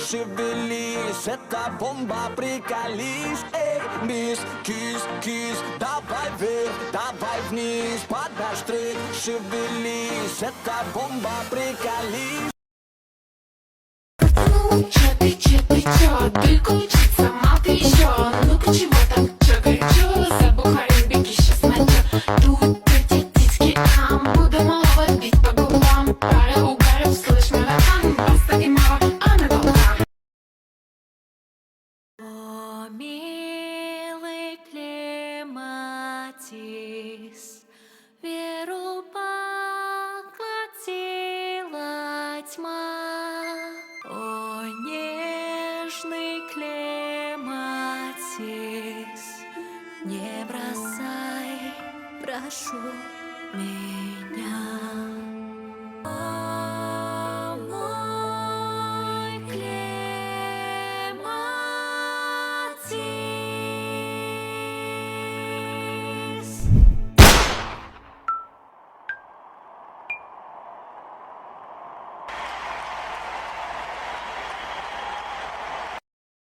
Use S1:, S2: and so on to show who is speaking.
S1: шевелись, это бомба, приколись. Эй, мисс, кис, кис, давай вверх, давай вниз, под наш трек, шевелись, это бомба, приколись.
S2: Ну, чё, только учиться, мат еще. Ну-ка, чего там, чё горячо, забухай, беги, щас найдём. Тут эти титьки, там, буду малого бить по губам. Пара угаров, слышь, мелодрам, баста и мало, а на волнах.
S3: О, милый клематис, веру поглотила тьма. О, нежный клематис, не бросай, прошу меня. О,